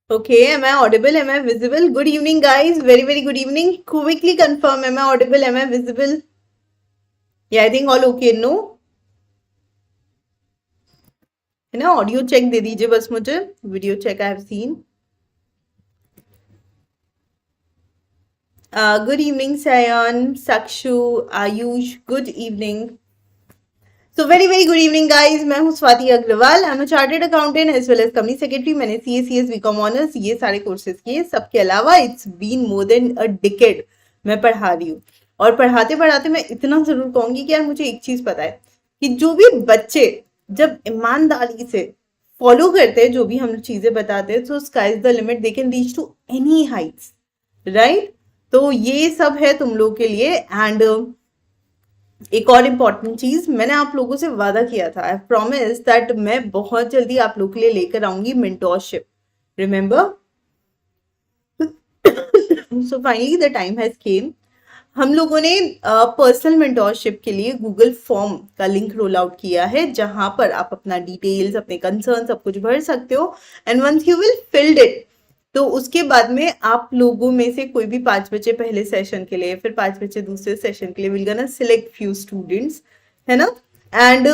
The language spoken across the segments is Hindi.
Okay, am I audible? Am I visible? Good evening, guys. Very, very good evening. Quickly confirm, am I audible? Am I visible? Yeah, I think all okay, no? है ना ऑडियो चेक दे दीजिए बस मुझे video check I have seen good evening Sayan Sakshu Ayush good evening so very very good evening guys मैं हूं Swati Agarwal I am a chartered accountant as well as company secretary मैंने सीए बीकॉम ऑनर्स ये सारे कोर्सेज किए सबके अलावा it's been more than a decade मैं पढ़ा रही हूँ और पढ़ाते पढ़ाते मैं इतना जरूर कहूंगी कि यार मुझे एक चीज पता है कि जो भी बच्चे जब ईमानदारी से फॉलो करते हैं जो भी हम चीजें बताते हैं तो sky is the limit they can reach to any heights right तो ये सब है तुम लोग के लिए एंड एक और इम्पॉर्टेंट चीज मैंने आप लोगों से वादा किया था आई प्रॉमिस दैट मैं बहुत जल्दी आप लोग के लिए लेकर आऊंगी mentorship remember so finally the time has come हम लोगों ने पर्सनल मेंटोरशिप के लिए गूगल फॉर्म का लिंक रोल आउट किया है जहां पर आप अपना डिटेल्स अपने कंसर्न सब कुछ भर सकते हो and once you will filled it तो उसके बाद में आप लोगों में से कोई भी 5 बच्चे पहले सेशन के लिए फिर 5 बच्चे दूसरे सेशन के लिए will gonna select few students है ना and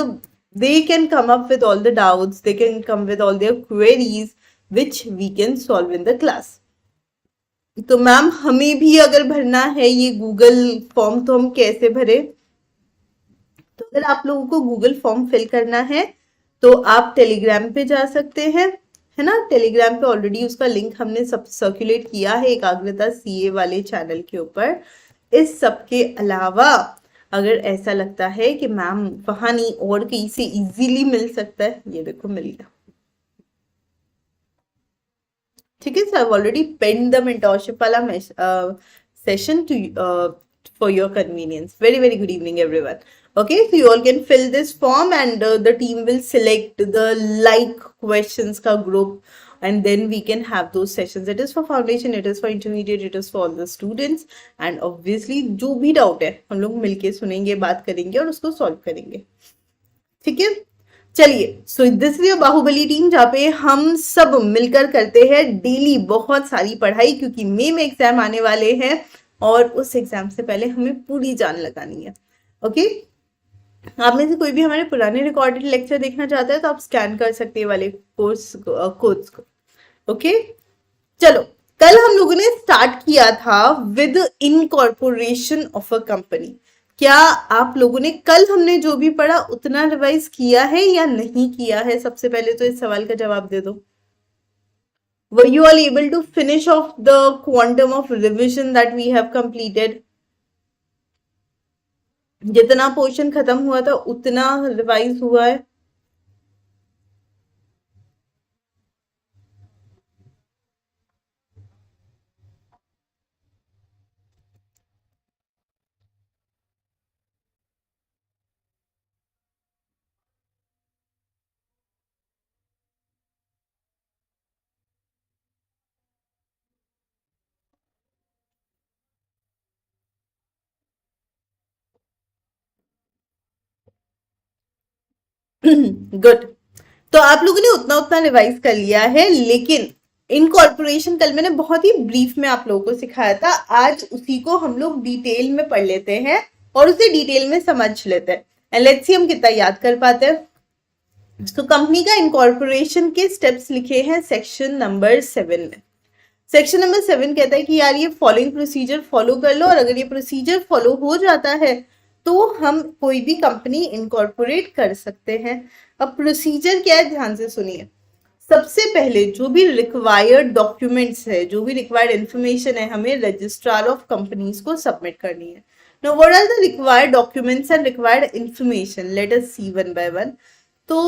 they can come up with all the doubts they can come with all their queries which we can solve in the class तो मैम हमें भी अगर भरना है ये गूगल फॉर्म तो हम कैसे भरे तो अगर आप लोगों को गूगल फॉर्म फिल करना है तो आप टेलीग्राम पे जा सकते हैं है ना टेलीग्राम पे ऑलरेडी उसका लिंक हमने सब सर्कुलेट किया है एकाग्रता सीए वाले चैनल के ऊपर इस सब के अलावा अगर ऐसा लगता है कि मैम वहां नहीं और कहीं से इजीली मिल सकता है ये देखो मिल गया ठीक है sir I already pinned the mentorship वाला session too for your convenience very very good evening everyone okay so you all can fill this form and the team will select the like questions ka group and then we can have those sessions it is for foundation it is for intermediate it is for all the students and obviously जो भी doubt है हम लोग मिलके सुनेंगे बात करेंगे और उसको solve करेंगे ठीक है चलिए so this is your Baahubali team जहाँ पे हम सब मिलकर करते हैं डेली बहुत सारी पढ़ाई क्योंकि मई में एग्जाम आने वाले हैं और उस एग्जाम से पहले हमें पूरी जान लगानी है ओके आप में से कोई भी हमारे पुराने रिकॉर्डेड लेक्चर देखना चाहता है तो आप स्कैन कर सकते हैं वाले कोर्स कोड्स को ओके चलो कल हम लोगों ने स्टार्ट किया था with incorporation of a company क्या आप लोगों ने कल हमने जो भी पढ़ा उतना रिवाइज किया है या नहीं किया है सबसे पहले तो इस सवाल का जवाब दे दो were you all able to finish off the quantum of revision that we have completed जितना पोर्शन खत्म हुआ था उतना रिवाइज हुआ है गुड तो आप लोगों ने उतना उतना रिवाइज कर लिया है लेकिन इनकॉर्पोरेशन कल मैंने बहुत ही ब्रीफ में आप लोगों को सिखाया था आज उसी को हम लोग डिटेल में पढ़ लेते हैं और उसे डिटेल में समझ लेते हैं एंड लेट्स सी हम कितना याद कर पाते हैं तो कंपनी का इनकॉर्पोरेशन के स्टेप्स लिखे हैं सेक्शन नंबर 7 में सेक्शन नंबर 7 कहता है कि यार ये फॉलोइंग प्रोसीजर फॉलो कर लो और अगर ये प्रोसीजर फॉलो हो जाता है तो हम कोई भी कंपनी इनकॉर्पोरेट कर सकते हैं अब प्रोसीजर क्या है ध्यान से सुनिए सबसे पहले जो भी रिक्वायर्ड डॉक्यूमेंट्स है जो भी रिक्वायर्ड इंफॉर्मेशन है हमें रजिस्ट्रार ऑफ कंपनीज को सबमिट करनी है now what are the required documents and required information let us see one by one तो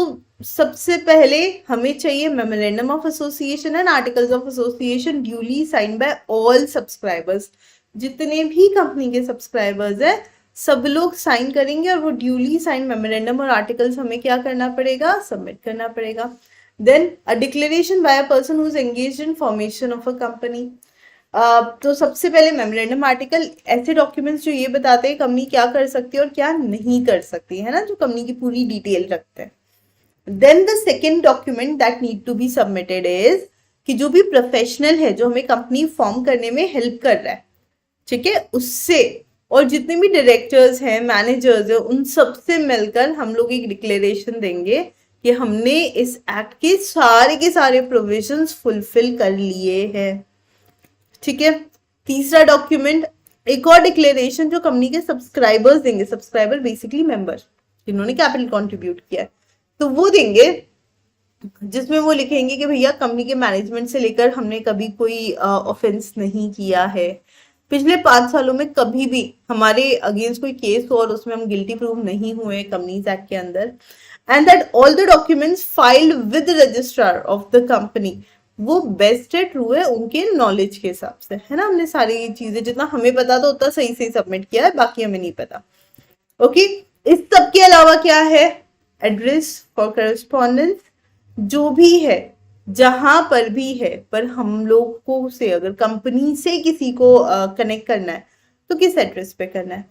सबसे पहले हमें चाहिए memorandum of association and articles of association duly sign by all subscribers जितने भी कंपनी के सब्सक्राइबर्स है सब लोग साइन करेंगे और वो ड्यूली साइन मेमोरेंडम और आर्टिकल्स हमें क्या करना पड़ेगा सबमिट करना पड़ेगा then a declaration by a person who is engaged in formation of a company तो सबसे पहले मेमोरेंडम आर्टिकल ऐसे डॉक्यूमेंट्स जो ये बताते हैं कंपनी क्या कर सकती है और क्या नहीं कर सकती है ना जो कंपनी की पूरी डिटेल रखते हैं then the second document that need to be submitted is कि जो भी प्रोफेशनल है जो हमें कंपनी फॉर्म करने में हेल्प कर रहा है, ठीक है, उससे और जितने भी डायरेक्टर्स हैं, मैनेजर्स हैं, उन सब से मिलकर हम लोग एक डिक्लेरेशन देंगे कि हमने इस एक्ट के सारे प्रोविजंस फुलफिल कर लिए हैं। ठीक है। तीसरा डॉक्यूमेंट, एक और डिक्लेरेशन जो कंपनी के सब्सक्राइबर्स देंगे, सब्सक्राइबर बेसिकली मेंबर जिन्होंने कैपिटल कंट्रीब्यूट किया है, तो वो देंगे, जिसमें वो लिखेंगे कि भैया कंपनी के मैनेजमेंट से लेकर हमने कभी कोई ऑफेंस नहीं किया है, पिछले 5 सालों में कभी भी हमारे अगेंस्ट कोई केस हो और उसमें हम गिल्टी प्रूव नहीं हुए कंपनीज एक्ट के अंदर, and that all the documents filed with registrar of the company वो बेस्ट है, ट्रू है उनके नॉलेज के हिसाब से, है ना। हमने सारी चीजें जितना हमें पता था उतना सही सही सबमिट किया है, बाकी हमें नहीं पता। ओके। इस सब के अलावा क्या है, एड्रेस फॉर करस्पॉन्डेंस, जो भी है जहां पर भी है, पर हम लोगों से अगर कंपनी से किसी को कनेक्ट करना है तो किस एड्रेस पे करना है।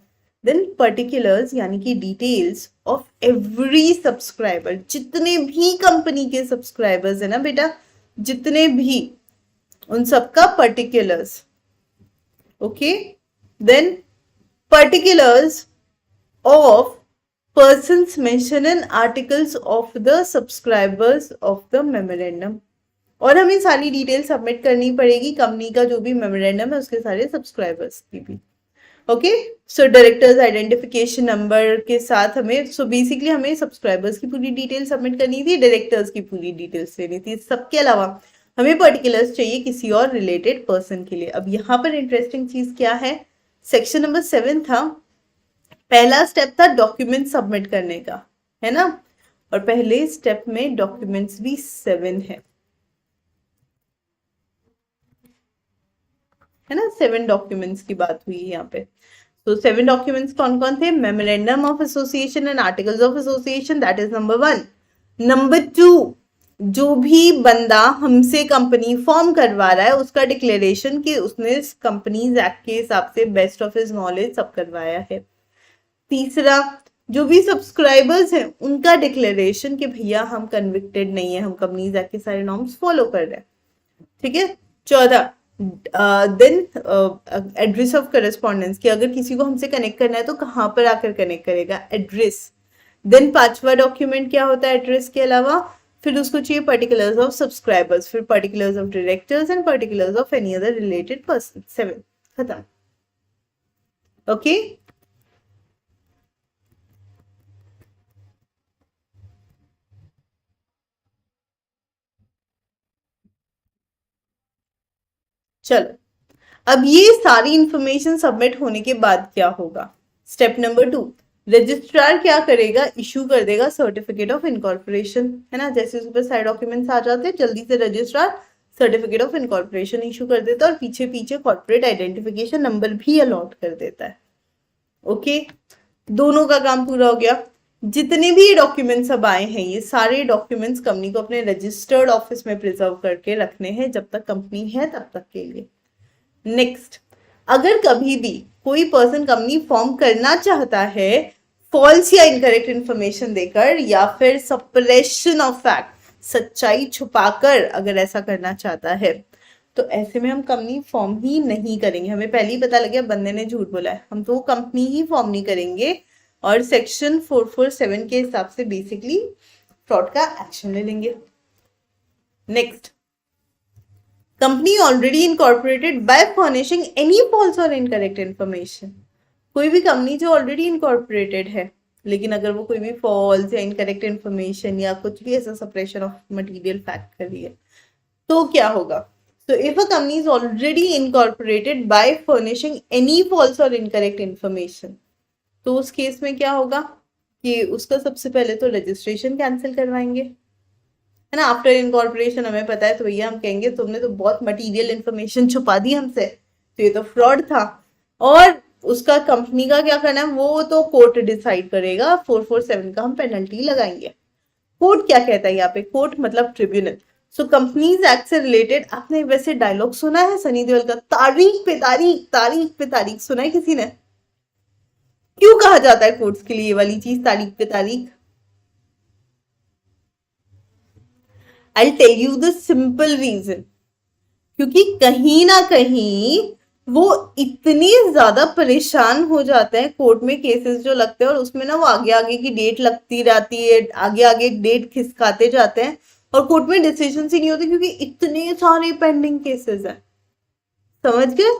देन पर्टिकुलर्स यानी कि डिटेल्स ऑफ एवरी सब्सक्राइबर, जितने भी कंपनी के सब्सक्राइबर्स है ना बेटा, जितने भी, उन सबका particulars. Okay. Then particulars of persons mentioned in articles of the subscribers of the memorandum, और हमें सारी डिटेल सबमिट करनी पड़ेगी कंपनी का जो भी मेमोरेंडम है उसके सारे सब्सक्राइबर्स की भी। ओके। सो डायरेक्टर्स आइडेंटिफिकेशन नंबर के साथ हमें, सो बेसिकली हमें सब्सक्राइबर्स की पूरी डिटेल सबमिट करनी थी, डायरेक्टर्स की पूरी डिटेल्स लेनी थी, सबके अलावा हमें पर्टिकुलर्स चाहिए किसी और रिलेटेड पर्सन के लिए। अब यहाँ पर इंटरेस्टिंग चीज क्या है, सेक्शन नंबर 7 था, पहला स्टेप था डॉक्यूमेंट सबमिट करने का, है ना, और पहले स्टेप में डॉक्यूमेंट्स भी 7 है ना, 7 डॉक्यूमेंट्स की बात हुई है यहाँ पे। तो 7 डॉक्यूमेंट्स कौन कौन थे, memorandum of association and articles of association, that is number 1। Number 2, जो भी बंदा हमसे कंपनी फॉर्म करवा रहा है उसका डिक्लेरेशन कि उसने कंपनीज एक्ट के हिसाब से बेस्ट ऑफ हिज नॉलेज सब करवाया है। तीसरा, जो भी सब्सक्राइबर्स हैं उनका डिक्लेरेशन कि भैया हम कन्विक्टेड नहीं है, हम कंपनीज एक्ट के सारे नॉर्म्स फॉलो कर रहे हैं। ठीक है। चौथा, देन एड्रेस ऑफ करस्पॉन्डेंस, कि अगर किसी को हमसे कनेक्ट करना है तो कहाँ पर आकर कनेक्ट करेगा, एड्रेस। देन 5वां डॉक्यूमेंट क्या होता है एड्रेस के अलावा, फिर उसको चाहिए पर्टिकुलर्स ऑफ सब्सक्राइबर्स, फिर particulars of directors and particulars of any other related person. 7 खत्म। ओके। चलो, अब ये सारी इंफॉर्मेशन सबमिट होने के बाद क्या होगा, स्टेप नंबर 2, रजिस्ट्रार क्या करेगा, इशू कर देगा सर्टिफिकेट ऑफ इनकॉर्पोरेशन, है ना। जैसे उस पर सारे डॉक्यूमेंट्स आ जाते हैं, जल्दी से registrar certificate of incorporation issue कर देता है और पीछे पीछे कॉर्पोरेट आइडेंटिफिकेशन नंबर भी अलॉट कर देता है। ओके, दोनों का काम पूरा हो गया। जितने भी डॉक्यूमेंट्स अब आए हैं, ये सारे डॉक्यूमेंट्स कंपनी को अपने रजिस्टर्ड ऑफिस में प्रिजर्व करके रखने हैं जब तक कंपनी है तब तक के लिए। नेक्स्ट, अगर कभी भी कोई पर्सन कंपनी फॉर्म करना चाहता है फॉल्स या इनकरेक्ट इंफॉर्मेशन देकर या फिर सप्रेशन ऑफ फैक्ट, सच्चाई छुपाकर अगर ऐसा करना चाहता है, तो ऐसे में हम कंपनी फॉर्म ही नहीं करेंगे। हमें पहले ही पता लग गया बंदे ने झूठ बोला है, हम तो कंपनी ही फॉर्म नहीं करेंगे और सेक्शन 447 के हिसाब से बेसिकली फ्रॉड का एक्शन ले लेंगे। Next, company already incorporated by furnishing any false और इनकरेक्ट इंफॉर्मेशन, कोई भी कंपनी जो ऑलरेडी इनकॉर्पोरेटेड है लेकिन अगर वो कोई भी फॉल्स या इनकरेक्ट इंफॉर्मेशन या कुछ भी ऐसा सप्रेशन ऑफ मटेरियल फैक्ट कर रही है तो क्या होगा। So if a company is already incorporated by furnishing any false or incorrect information, तो उस केस में क्या होगा कि उसका सबसे पहले तो रजिस्ट्रेशन कैंसिल करवाएंगे, है ना। आफ्टर इनकॉर्पोरेशन हमें पता है तो भैया हम कहेंगे तुमने तो बहुत मटेरियल इंफॉर्मेशन छुपा दी हमसे, तो ये तो फ्रॉड था। और उसका कंपनी का क्या करना है वो तो कोर्ट डिसाइड करेगा, 447 का हम पेनल्टी लगाएंगे। कोर्ट क्या कहता है यहाँ पे, कोर्ट मतलब ट्रिब्यूनल। सो कंपनीज एक्ट से रिलेटेड आपने वैसे डायलॉग सुना है सनी देओल का, तारीख पे तारीख, तारीख पे तारीख, सुना है किसी ने? क्यों कहा जाता है कोर्ट्स के लिए ये वाली चीज, तारीख पे तारीख? I'll tell you the simple reason. क्योंकि कहीं ना कहीं वो इतने ज्यादा परेशान हो जाते हैं, कोर्ट में केसेस जो लगते हैं और उसमें ना वो आगे आगे की डेट लगती रहती है, आगे आगे डेट खिसकाते जाते हैं और कोर्ट में डिसीजन ही नहीं होते क्योंकि इतने सारे पेंडिंग केसेस हैं। समझ गए?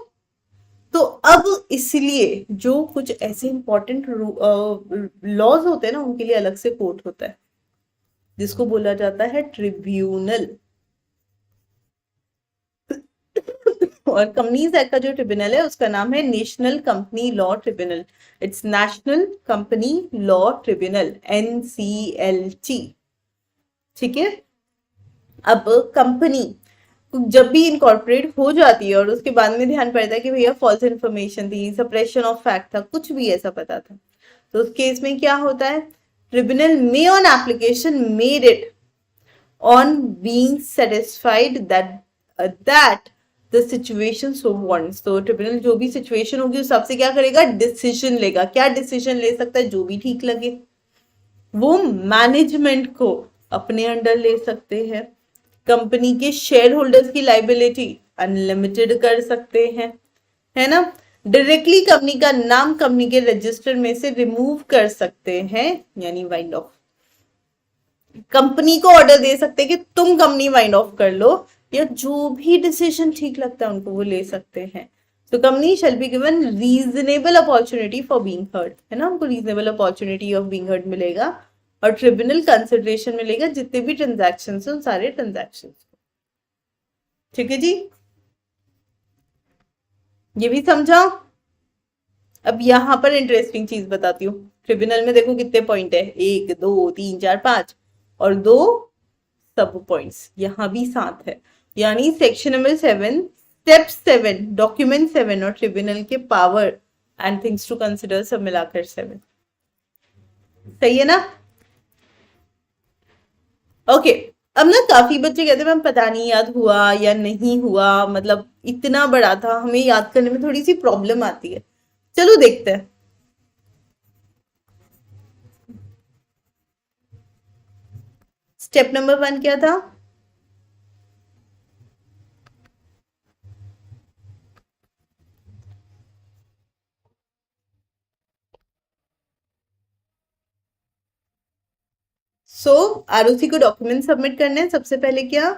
तो अब इसलिए जो कुछ ऐसे इंपॉर्टेंट लॉज होते हैं ना, उनके लिए अलग से कोर्ट होता है जिसको बोला जाता है ट्रिब्यूनल। और कंपनीज एक्ट का जो ट्रिब्यूनल है उसका नाम है national company law tribunal. It's national company law tribunal, NCLT। ठीक है। अब कंपनी जब भी इनकॉर्पोरेट हो जाती है और उसके बाद में ध्यान पड़ता है कि भैया फॉल्स इन्फॉर्मेशन थी, सप्रेशन ऑफ फैक्ट था, कुछ भी ऐसा पता था, तो उस केस में क्या होता है, ट्रिब्यूनल में on application made it on being satisfied that the situation so wants, तो ट्रिब्यूनल जो भी सिचुएशन होगी उस हिसाब से क्या करेगा, डिसीजन लेगा। क्या डिसीजन ले सकता है, जो भी ठीक लगे। वो मैनेजमेंट को अपने अंडर ले सकते हैं, कंपनी के शेयर होल्डर्स की लाइबिलिटी अनलिमिटेड कर सकते हैं, है ना। डायरेक्टली कंपनी का नाम कंपनी के रजिस्टर में से रिमूव कर सकते हैं, यानी वाइंड ऑफ। कंपनी को ऑर्डर दे सकते हैं कि तुम कंपनी वाइंड ऑफ कर लो, या जो भी डिसीजन ठीक लगता है उनको वो ले सकते हैं। तो company shall be given reasonable opportunity for being heard, है ना, उनको reasonable opportunity of being heard मिलेगा और ट्रिब्यूनल कंसिडरेशन मिलेगा जितने भी ट्रांजैक्शन उन सारे ट्रांजैक्शन। ठीक है जी, ये भी समझा। अब यहां पर इंटरेस्टिंग चीज बताती हूँ। ट्रिब्यूनल में देखो कितने पॉइंट है, 1 2 3 4 5 और 2 सब पॉइंट्स, यहां भी 7 है। यानी सेक्शन नंबर 7 स्टेप 7 डॉक्यूमेंट 7 और ट्रिब्यूनल के power and things to consider सब मिलाकर 7। सही है ना? ओके। अब ना काफी बच्चे कहते हैं मैम पता नहीं याद हुआ या नहीं हुआ, मतलब इतना बड़ा था, हमें याद करने में थोड़ी सी प्रॉब्लम आती है। चलो देखते हैं। स्टेप नंबर 1 क्या था? आरओसी को डॉक्यूमेंट सबमिट करने हैं। सबसे पहले क्या,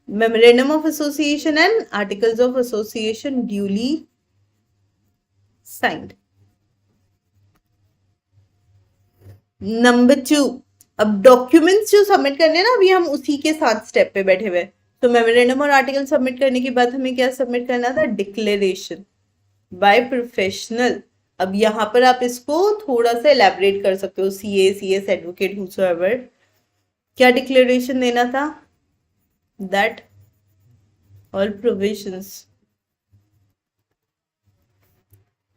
memorandum of association and articles of association duly signed. Number 2, अब डॉक्यूमेंट्स जो सबमिट करने हैं ना, अभी हम उसी के साथ स्टेप पे बैठे हुए। तो मेमोरेंडम और आर्टिकल सबमिट करने के बाद हमें क्या सबमिट करना था, डिक्लेरेशन बाय प्रोफेशनल। अब यहां पर आप इसको थोड़ा सा एलैबोरेट कर सकते हो, CS एडवोकेट हुसोएवर। क्या डिक्लेरेशन देना था, that all provisions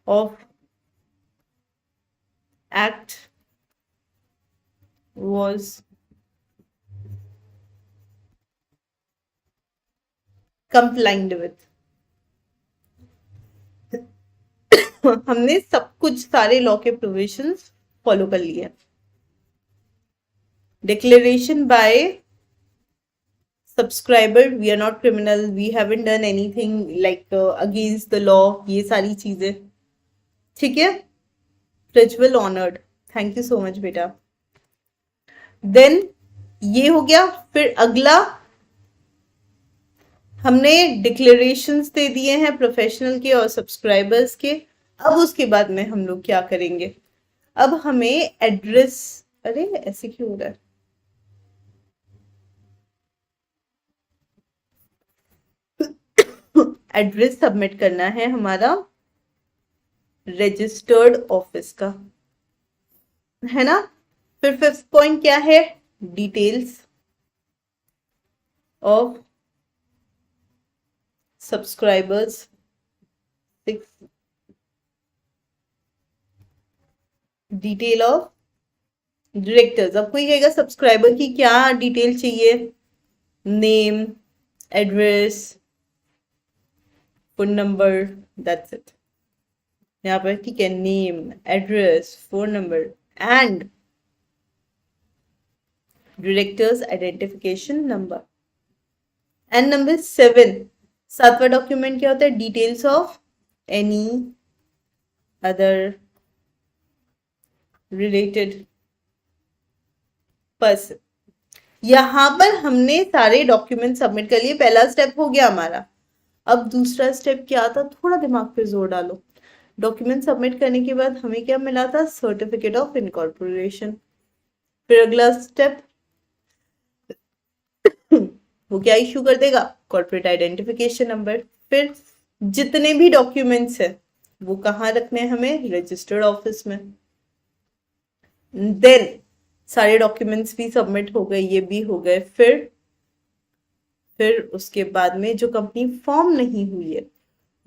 of act was complied with। हमने सब कुछ सारे लॉ के प्रोविजंस फॉलो कर लिए। Declaration by subscriber, we are not criminal, we haven't done anything like against the law, ये सारी चीजें। ठीक है, Prajwal honoured, thank you so much बेटा। देन ये हो गया। फिर अगला हमने डिक्लेरेशंस दे दिए हैं प्रोफेशनल के और सब्सक्राइबर्स के। अब उसके बाद में हम लोग क्या करेंगे, अब हमें एड्रेस, अरे ऐसे क्यों हो रहा है, एड्रेस सबमिट करना है हमारा रजिस्टर्ड ऑफिस का, है ना। फिर 5th पॉइंट क्या है, details of subscribers. 6, detail of directors. अब कोई कहेगा सब्सक्राइबर की क्या डिटेल चाहिए, name, address, phone number, that's it. यहाँ पर ठीक है, name, address, phone number and directors identification number. And number 7, 7वां डॉक्यूमेंट क्या होता है? Details of any other related person. यहां पर हमने सारे डॉक्यूमेंट सबमिट कर लिए, पहला स्टेप हो गया हमारा। अब दूसरा स्टेप क्या था? थोड़ा दिमाग पे जोर डालो। डॉक्यूमेंट सबमिट करने के बाद हमें क्या मिला था? Certificate of incorporation. फिर अगला स्टेप वो क्या इशू कर देगा? Corporate identification number. फिर जितने भी डॉक्यूमेंट्स है वो कहाँ रखने हैं हमें? रजिस्टर्ड ऑफिस में। देन सारे डॉक्यूमेंट्स भी सबमिट हो गए, ये भी हो गए। फिर उसके बाद में जो कंपनी फॉर्म नहीं हुई है,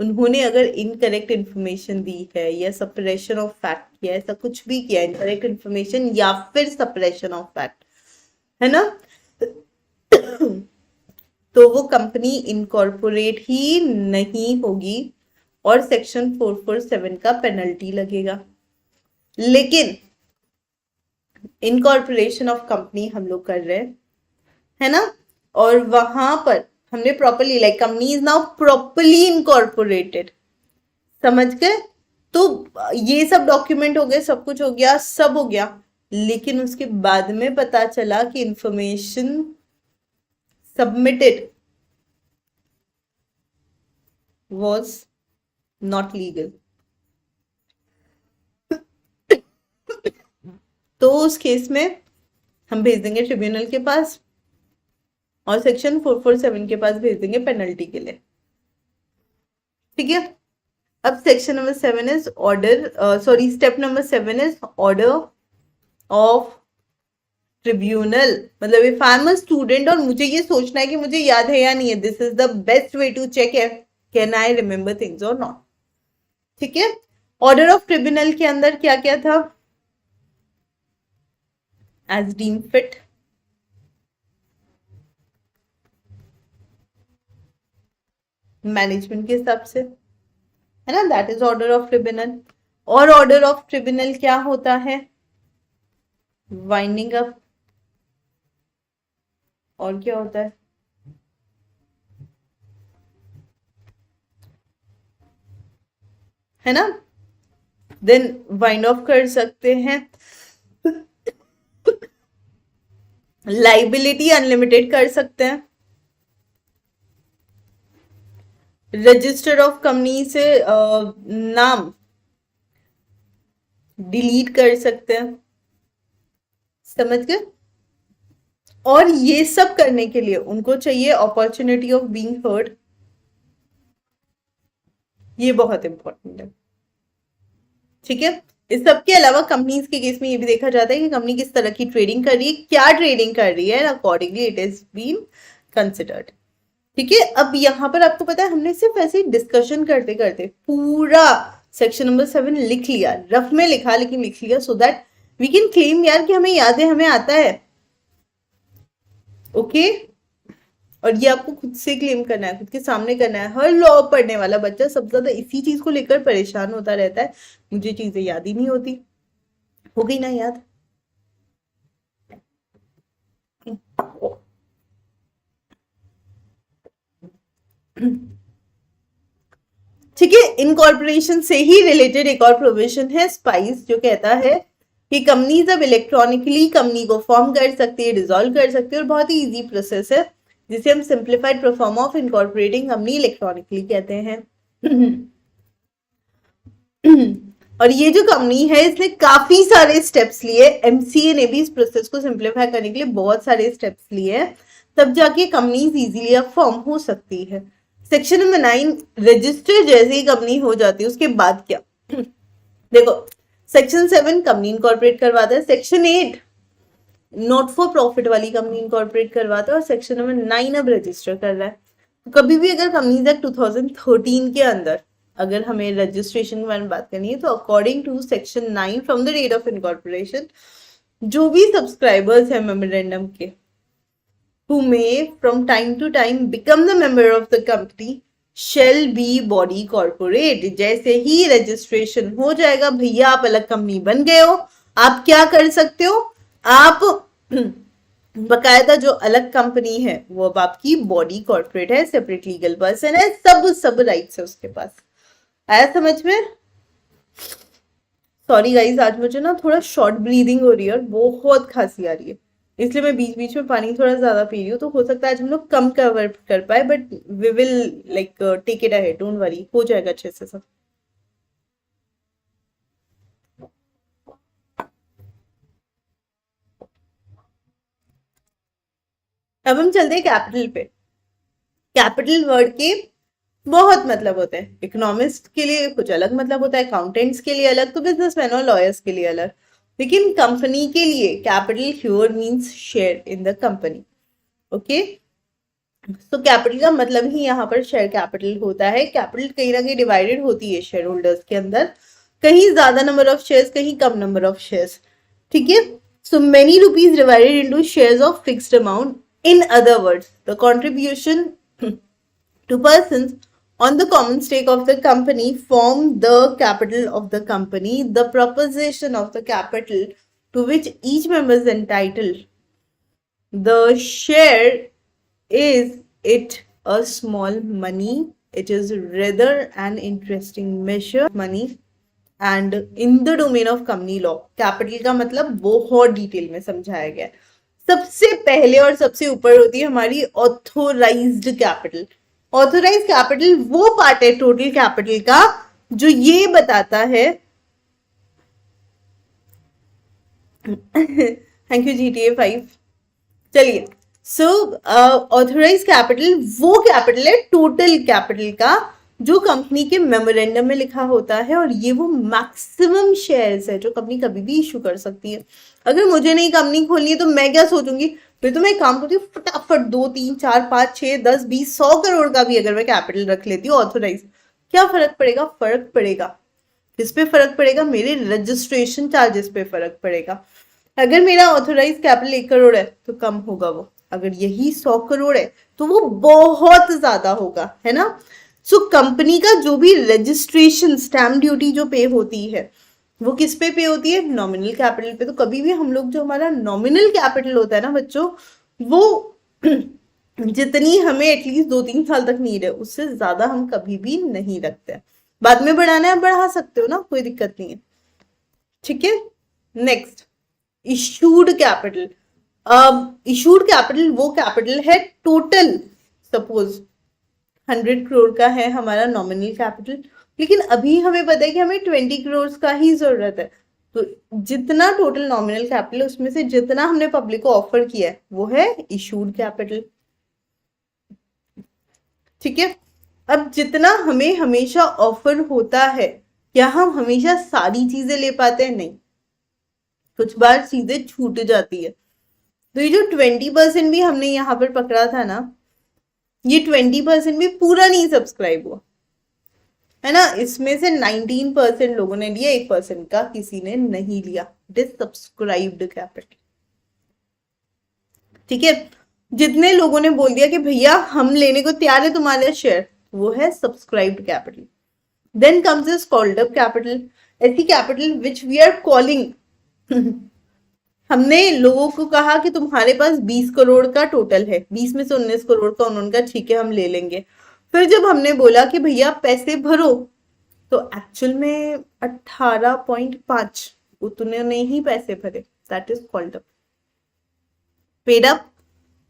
उन्होंने अगर इनकरेक्ट इन्फॉर्मेशन दी है या सपरेशन ऑफ फैक्ट किया, ऐसा कुछ भी किया, इनकरेक्ट इन्फॉर्मेशन या फिर सपरेशन ऑफ फैक्ट, है ना, तो वो कंपनी इनकॉर्पोरेट ही नहीं होगी और सेक्शन 447 का पेनल्टी लगेगा। लेकिन इनकॉर्पोरेशन ऑफ कंपनी हम लोग कर रहे हैं, है ना, और वहां पर हमने properly, like company is now properly incorporated, समझ गए? तो ये सब डॉक्यूमेंट हो गए, सब कुछ हो गया, सब हो गया, लेकिन उसके बाद में पता चला कि information submitted was not legal। तो उस केस में हम भेज देंगे ट्रिब्यूनल के पास और सेक्शन 447 के पास भेज देंगे पेनल्टी के लिए, ठीक है। अब section number 7 is order, sorry step number 7 is order of tribunal. मतलब if I am a student और मुझे ये सोचना है कि मुझे याद है या नहीं है, this is the best way to check can I remember things और नॉट, ठीक है। ऑर्डर ऑफ ट्रिब्यूनल के अंदर क्या क्या था? एज डीम फिट, मैनेजमेंट के हिसाब से, है ना, that is order of tribunal. और ऑर्डर ऑफ ट्रिब्यूनल क्या होता है? Winding up. और क्या होता है ना, देन वाइंड ऑफ कर सकते हैं, लाइबिलिटी अनलिमिटेड कर सकते हैं, रजिस्टर ऑफ कंपनी से नाम डिलीट कर सकते हैं, समझ गए? और ये सब करने के लिए उनको चाहिए अपॉर्चुनिटी ऑफ बीइंग हर्ड। ये बहुत इंपॉर्टेंट है, ठीक है। इस सब के अलावा कंपनीज के केस में ये भी देखा जाता है कि कंपनी किस तरह की ट्रेडिंग कर रही है, क्या ट्रेडिंग कर रही है, accordingly it is been considered, ठीक है। अब यहाँ पर आपको पता है हमने सिर्फ ऐसे डिस्कशन करते करते पूरा सेक्शन नंबर 7 लिख लिया, रफ में लिखा लेकिन लिख लिया, so that we can claim यार कि हमें याद है, हमें आता है, ओके। और ये आपको खुद से क्लेम करना है, खुद के सामने करना है। हर लॉ पढ़ने वाला बच्चा सबसे ज्यादा इसी चीज को लेकर परेशान होता रहता है, मुझे चीजें याद ही नहीं होती। हो गई ना याद? ठीक है। इनकॉर्पोरेशन से ही रिलेटेड एक और प्रोविजन है स्पाइस, जो कहता है कि कंपनीज अब इलेक्ट्रॉनिकली कंपनी को फॉर्म कर सकती है, डिसॉल्व कर सकती है, और बहुत ही इजी प्रोसेस है जिसे हम simplified perform of incorporating company electronically कहते हैं। और ये जो कंपनी है इसने काफी सारे स्टेप्स लिए, एमसीए ने भी इस प्रोसेस को सिंप्लीफाई करने के लिए बहुत सारे स्टेप्स लिए, तब जाके कंपनीज इजीली अब फॉर्म हो सकती है। सेक्शन नंबर 9, रजिस्टर जैसे ही कंपनी हो जाती है उसके बाद क्या? देखो, सेक्शन 7 कंपनी इनकॉर्पोरेट करवाता है, सेक्शन 8 नॉट फॉर प्रॉफिट वाली कंपनी इनकॉर्पोरेट करवाता है, और सेक्शन नंबर 9 अब रजिस्टर कर रहा है। तो कभी भी अगर कंपनीज एक्ट 2013 के अंदर अगर हमें रजिस्ट्रेशन के बारे में बात करनी है, तो according to section 9 from the date of incorporation, जो भी सब्सक्राइबर्स है मेमोरेंडम के, who may from time to time become the member of the company shall be body corporate। जैसे ही रजिस्ट्रेशन हो जाएगा, भैया आप अलग कंपनी बन गए हो, आप क्या कर सकते हो? आप बकायदा जो अलग कंपनी है वो अब आपकी बॉडी कॉर्पोरेट है, सेपरेट लीगल पर्सन है, सब राइट्स है उसके पास। आया समझ में? सॉरी गाइस, आज मुझे ना थोड़ा शॉर्ट ब्रीदिंग हो रही है और बहुत खांसी आ रही है, इसलिए मैं बीच बीच में पानी थोड़ा ज्यादा पी रही हूँ। तो हो सकता है आज हम लोग कम कवर कर पाए, but we will like take it ahead, don't worry, हो जाएगा अच्छे से सब। अब हम चलते हैं कैपिटल पे। कैपिटल वर्ड के बहुत मतलब होते हैं। इकोनॉमिस्ट के लिए कुछ अलग मतलब होता है, अकाउंटेंट्स के लिए अलग, तो बिजनेसमैन और लॉयर्स के लिए अलग। लेकिन कंपनी के लिए capital here means share in the company. Okay, तो कैपिटल का मतलब ही यहाँ पर शेयर कैपिटल होता है। कैपिटल कहीं ना कहीं डिवाइडेड होती है शेयर होल्डर्स के अंदर, कहीं ज्यादा नंबर ऑफ शेयर्स, कहीं कम नंबर ऑफ शेयर्स। ठीक है, so many rupees divided into shares of fixed amount. In other words, the contribution to persons on the common stake of the company form the capital of the company. The proposition of the capital to which each member is entitled. The share is it a small money? It is rather an interesting measure money and in the domain of company law. Capital का मतलब बहुत डिटेल में समझाया गया है। सबसे पहले और सबसे ऊपर होती है हमारी ऑथोराइज्ड कैपिटल। ऑथोराइज कैपिटल वो पार्ट है टोटल कैपिटल का जो ये बताता है थैंक यू GTA 5। चलिए, सो ऑथोराइज कैपिटल वो कैपिटल है टोटल कैपिटल का जो कंपनी के मेमोरेंडम में लिखा होता है, और ये वो मैक्सिमम शेयर्स है जो कंपनी कभी भी इशू कर सकती है। अगर मुझे नहीं कंपनी खोलनी है तो मैं क्या सोचूंगी, फिर तो मैं एक काम करती हूँ, फटाफट 2 3 4 5 6 10 20 100 करोड़ का भी अगर मैं कैपिटल रख लेती हूँ ऑथोराइज। क्या फर्क पड़ेगा? फर्क पड़ेगा किस पे? फर्क पड़ेगा मेरे रजिस्ट्रेशन चार्जेस पे फर्क पड़ेगा। अगर मेरा ऑथोराइज कैपिटल 1 करोड़ है तो कम होगा वो, अगर यही 100 करोड़ है तो वो बहुत ज्यादा होगा, है ना। सो कंपनी का जो भी रजिस्ट्रेशन स्टैम्प ड्यूटी जो पे होती है वो किस पे होती है? नॉमिनल कैपिटल पे। तो कभी भी हम लोग जो हमारा नॉमिनल कैपिटल होता है ना बच्चों, वो जितनी हमें एटलीस्ट 2 3 साल तक नीड है उससे ज्यादा हम कभी भी नहीं रखते। बाद में बढ़ाना है बढ़ा सकते हो ना, कोई दिक्कत नहीं है। ठीक है, next, issued capital. Issued capital वो कैपिटल है टोटल, सपोज 100 करोड़ का है हमारा नॉमिनल कैपिटल, लेकिन अभी हमें पता है कि हमें 20 करोड़ का ही जरूरत है। तो जितना टोटल नॉमिनल कैपिटल उसमें से जितना हमने पब्लिक को ऑफर किया है वो है इशूड कैपिटल। ठीक है, अब जितना हमें हमेशा ऑफर होता है, क्या हम हमेशा सारी चीजें ले पाते हैं? नहीं, कुछ बार चीजें छूट जाती है। तो ये जो 20% भी हमने यहाँ पर पकड़ा था ना, ये 20% भी पूरा नहीं सब्सक्राइब हुआ है ना। इसमें से 19% लोगों ने लिया, 1% का किसी ने नहीं लिया। It is subscribed capital. ठीक है, जितने लोगों ने बोल दिया कि भैया हम लेने को तैयार है तुम्हारे शेयर, वो है subscribed capital. Then comes this called up capital, ऐसी capital which we are calling हमने लोगों को कहा कि तुम्हारे पास 20 करोड़ का टोटल है, 20 में से 19 करोड़ का उन्होंने कहा ठीक है हम ले लेंगे। फिर जब हमने बोला कि भैया पैसे भरो, तो एक्चुअल में 18.5 उतने ही पैसे भरे। That is called up, paid up.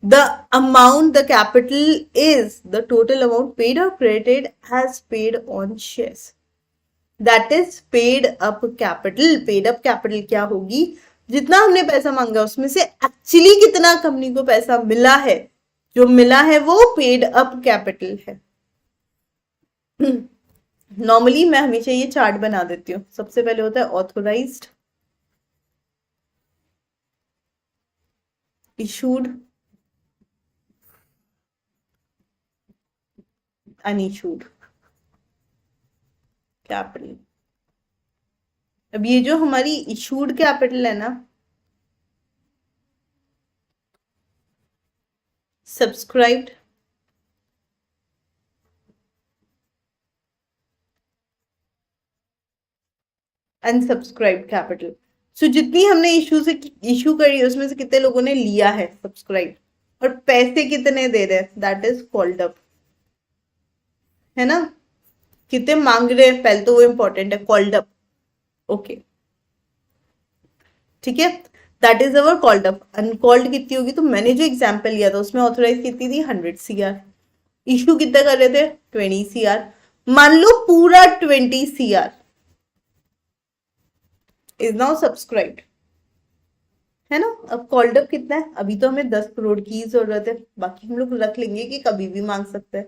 The amount, the capital is the total amount paid or credited as paid on shares. That is paid up capital. Paid up capital क्या होगी? जितना हमने पैसा मांगा उसमें से एक्चुअली कितना कंपनी को पैसा मिला है, जो मिला है वो पेड अप कैपिटल है। नॉर्मली मैं हमेशा ये चार्ट बना देती हूँ। सबसे पहले होता है ऑथोराइज्ड, इशूड, अनइशूड कैपिटल। अब ये जो हमारी इशूड कैपिटल है ना, सब्सक्राइब्ड, अनसब्सक्राइब्ड कैपिटल। सो जितनी हमने इशू करी उसमें से कितने लोगों ने लिया है सब्सक्राइब, और पैसे कितने दे रहे हैं, दैट इज कॉल्ड अप, है ना। कितने मांग रहे हैं पहले तो वो इंपॉर्टेंट है, कॉल्ड अप। ओके ठीक है, that is our called up. Uncalled कितनी होगी, तो मैंने जो एग्जाम्पल लिया था उसमें ऑथोराइज कितनी थी, 100 CR। इशू कितना कर रहे थे, 20 CR। मान लो पूरा 20 CR इज नाउ सब्सक्राइब्ड, है ना। अब कॉल्ड अप कितना है, अभी तो हमें 10 करोड़ की जरूरत है, बाकी हम लोग रख लेंगे कि कभी भी मांग सकते हैं।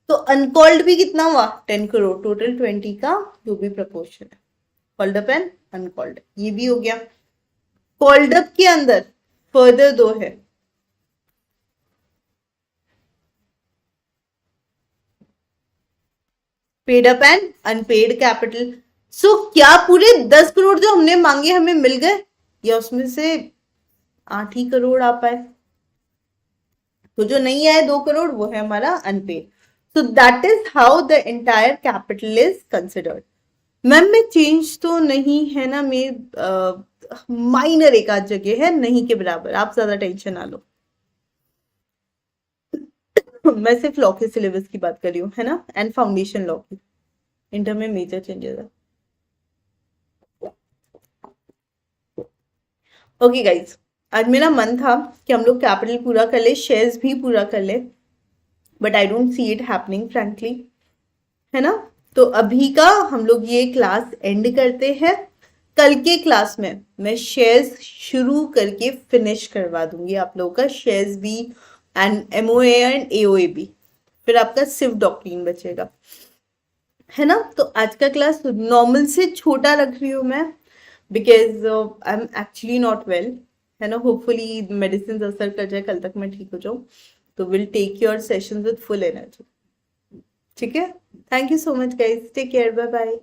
तो अनकॉल्ड भी कितना हुआ, 10 करोड़, टोटल 20 का जो भी प्रपोर्शन है, कॉल्ड अप एंड अनकॉल्ड, ये भी हो गया। कॉल्ड अप के अंदर फर्दर दो है, paid up and unpaid capital. So क्या पूरे 10 करोड़ जो हमने मांगे हमें मिल गए, या उसमें से 8 ही करोड़ आ पाए, तो जो नहीं आए 2 करोड़ वो है हमारा unpaid. So that is how the entire capital is considered. Ma'am में चेंज तो नहीं है ना, में माइनर एक आध जगह है, नहीं के बराबर, आप ज्यादा टेंशन ना लो। मैं सिर्फ लॉ के सिलेबस की बात कर रही हूँ, है ना, एंड फाउंडेशन लॉ की, इंटर में मेजर चेंजेस है। ओके गाइज, आज मेरा मन था कि हम लोग कैपिटल पूरा कर ले, शेयर्स भी पूरा कर ले, but I don't see it happening frankly, है ना। तो अभी का हम लोग ये क्लास एंड करते हैं। कल के क्लास में मैं शेयर्स शुरू करके फिनिश करवा दूंगी आप लोगों का, शेयर्स भी एंड MOA एंड AOA भी, फिर आपका सिर्फ डॉक्ट्रिन बचेगा, है ना। तो आज का क्लास नॉर्मल से छोटा रख रही हूँ मैं, because I am actually not well, है ना। होपफुली मेडिसिन असर कर जाए, कल तक मैं ठीक हो जाऊँ, तो will take your session with full energy, ठीक है। Thank you so much guys, take care, bye bye.